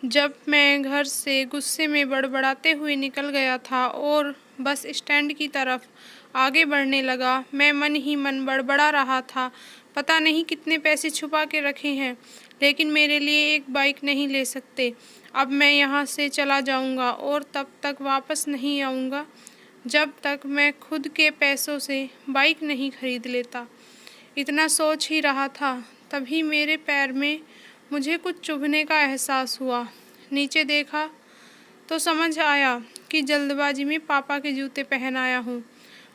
जब मैं घर से गुस्से में बड़बड़ाते हुए निकल गया था और बस स्टैंड की तरफ आगे बढ़ने लगा, मैं मन ही मन बड़बड़ा रहा था। पता नहीं कितने पैसे छुपा के रखे हैं, लेकिन मेरे लिए एक बाइक नहीं ले सकते। अब मैं यहाँ से चला जाऊँगा और तब तक वापस नहीं आऊँगा जब तक मैं खुद के पैसों से बाइक नहीं खरीद लेता। इतना सोच ही रहा था, तभी मेरे पैर में मुझे कुछ चुभने का एहसास हुआ। नीचे देखा तो समझ आया कि जल्दबाजी में पापा के जूते पहन आया हूँ।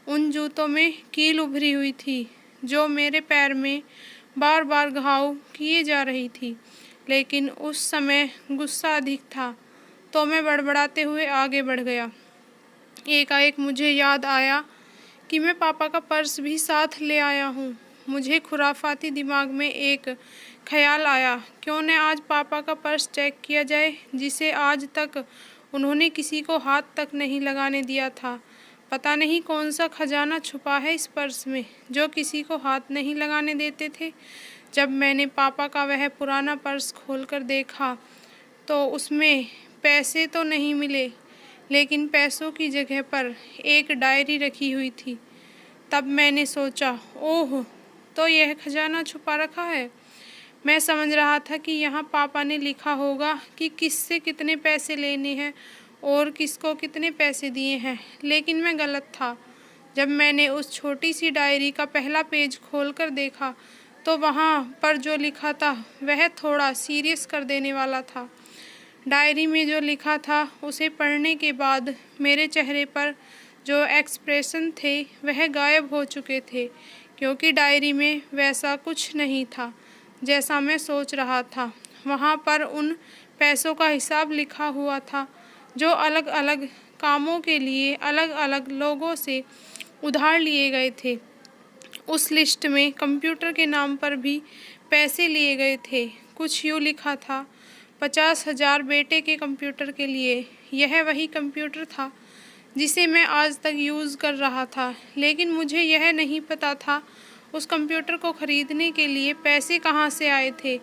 उन जूतों में कील उभरी हुई थी, जो मेरे पैर में बार बार घाव किए जा रही थी। लेकिन उस समय गुस्सा अधिक था, तो मैं बड़बड़ाते हुए आगे बढ़ गया। एकाएक मुझे याद आया कि मैं पापा का पर्स भी साथ ले आया हूँ। मुझे खुराफाती दिमाग में एक ख्याल आया, क्यों न आज पापा का पर्स चेक किया जाए, जिसे आज तक उन्होंने किसी को हाथ तक नहीं लगाने दिया था। पता नहीं कौन सा खजाना छुपा है इस पर्स में, जो किसी को हाथ नहीं लगाने देते थे। जब मैंने पापा का वह पुराना पर्स खोलकर देखा तो उसमें पैसे तो नहीं मिले, लेकिन पैसों की जगह पर एक डायरी रखी हुई थी। तब मैंने सोचा, ओह, तो यह खजाना छुपा रखा है। मैं समझ रहा था कि यहाँ पापा ने लिखा होगा कि किससे कितने पैसे लेने हैं और किसको कितने पैसे दिए हैं, लेकिन मैं गलत था। जब मैंने उस छोटी सी डायरी का पहला पेज खोलकर देखा तो वहाँ पर जो लिखा था वह थोड़ा सीरियस कर देने वाला था। डायरी में जो लिखा था उसे पढ़ने के बाद मेरे चेहरे पर जो एक्सप्रेशन थे वह गायब हो चुके थे, क्योंकि डायरी में वैसा कुछ नहीं था जैसा मैं सोच रहा था। वहाँ पर उन पैसों का हिसाब लिखा हुआ था जो अलग अलग कामों के लिए अलग अलग लोगों से उधार लिए गए थे। उस लिस्ट में कंप्यूटर के नाम पर भी पैसे लिए गए थे। कुछ यूँ लिखा था, 50,000 बेटे के कंप्यूटर के लिए। यह वही कंप्यूटर था जिसे मैं आज तक यूज़ कर रहा था, लेकिन मुझे यह नहीं पता था उस कंप्यूटर को ख़रीदने के लिए पैसे कहाँ से आए थे।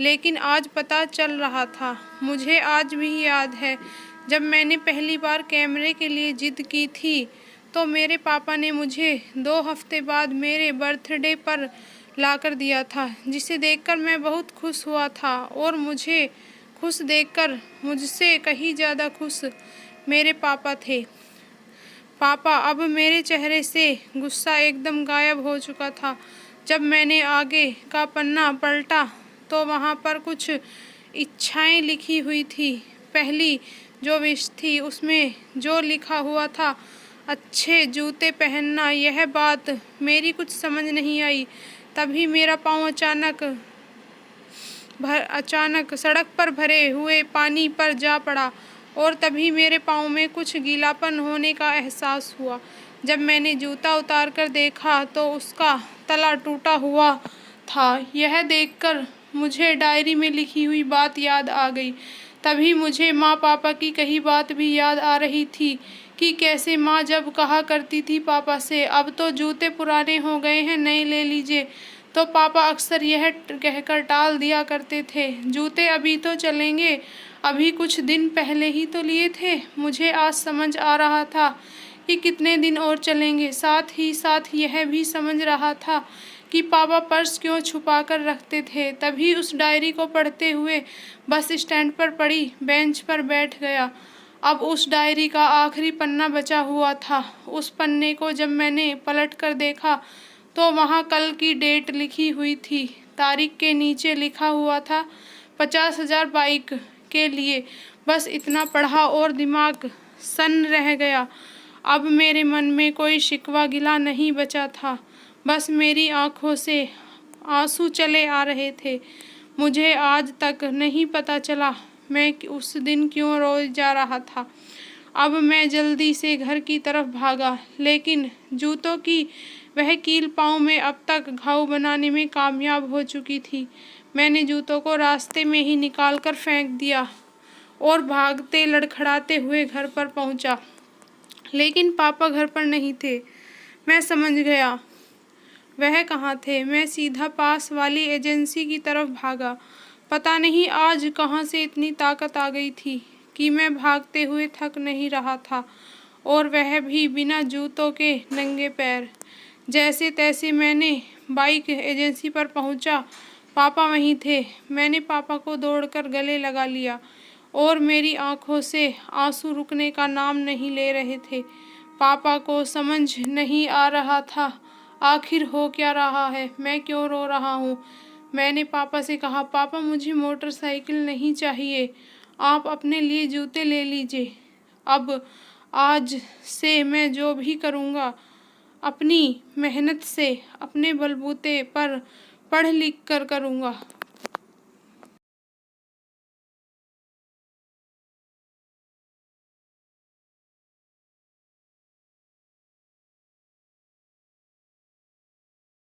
लेकिन आज पता चल रहा था। मुझे आज भी याद है, जब मैंने पहली बार कैमरे के लिए ज़िद की थी तो मेरे पापा ने मुझे 2 हफ्ते बाद मेरे बर्थडे पर लाकर दिया था, जिसे देखकर मैं बहुत खुश हुआ था। और मुझे खुश देखकर मुझसे कहीं ज़्यादा खुश मेरे पापा थे। पापा, अब मेरे चेहरे से गुस्सा एकदम गायब हो चुका था। जब मैंने आगे का पन्ना पलटा तो वहाँ पर कुछ इच्छाएं लिखी हुई थी। पहली जो विश थी उसमें जो लिखा हुआ था, अच्छे जूते पहनना। यह बात मेरी कुछ समझ नहीं आई। तभी मेरा पाँव अचानक सड़क पर भरे हुए पानी पर जा पड़ा और तभी मेरे पाँव में कुछ गीलापन होने का एहसास हुआ। जब मैंने जूता उतार कर देखा तो उसका तला टूटा हुआ था। यह देखकर मुझे डायरी में लिखी हुई बात याद आ गई। तभी मुझे माँ पापा की कही बात भी याद आ रही थी कि कैसे माँ जब कहा करती थी पापा से, अब तो जूते पुराने हो गए हैं, नए ले लीजिए, तो पापा अक्सर यह कहकर टाल दिया करते थे, जूते अभी तो चलेंगे, अभी कुछ दिन पहले ही तो लिए थे। मुझे आज समझ आ रहा था कि कितने दिन और चलेंगे। साथ ही साथ यह भी समझ रहा था कि पापा पर्स क्यों छुपा कर रखते थे। तभी उस डायरी को पढ़ते हुए बस स्टैंड पर पड़ी बेंच पर बैठ गया। अब उस डायरी का आखिरी पन्ना बचा हुआ था। उस पन्ने को जब मैंने पलट कर देखा तो वहाँ कल की डेट लिखी हुई थी। तारीख के नीचे लिखा हुआ था 50,000 बाइक के लिए। बस इतना पढ़ा और दिमाग सन्न रह गया। अब मेरे मन में कोई शिकवा गिला नहीं बचा था, बस मेरी आंखों से आंसू चले आ रहे थे। मुझे आज तक नहीं पता चला मैं उस दिन क्यों रोए जा रहा था। अब मैं जल्दी से घर की तरफ भागा, लेकिन जूतों की वह कील पाँव में अब तक घाव बनाने में कामयाब हो चुकी थी। मैंने जूतों को रास्ते में ही निकाल कर फेंक दिया और भागते लड़खड़ाते हुए घर पर पहुंचा। लेकिन पापा घर पर नहीं थे। मैं समझ गया वह कहाँ थे। मैं सीधा पास वाली एजेंसी की तरफ भागा। पता नहीं आज कहाँ से इतनी ताकत आ गई थी कि मैं भागते हुए थक नहीं रहा था, और वह भी बिना जूतों के नंगे पैर। जैसे तैसे मैंने बाइक एजेंसी पर पहुंचा। पापा वहीं थे। मैंने पापा को दौड़कर गले लगा लिया और मेरी आंखों से आंसू रुकने का नाम नहीं ले रहे थे। पापा को समझ नहीं आ रहा था आखिर हो क्या रहा है, मैं क्यों रो रहा हूँ। मैंने पापा से कहा, पापा मुझे मोटरसाइकिल नहीं चाहिए, आप अपने लिए जूते ले लीजिए। अब आज से मैं जो भी करूँगा अपनी मेहनत से अपने बलबूते पर पढ़ लिख कर करूँगा।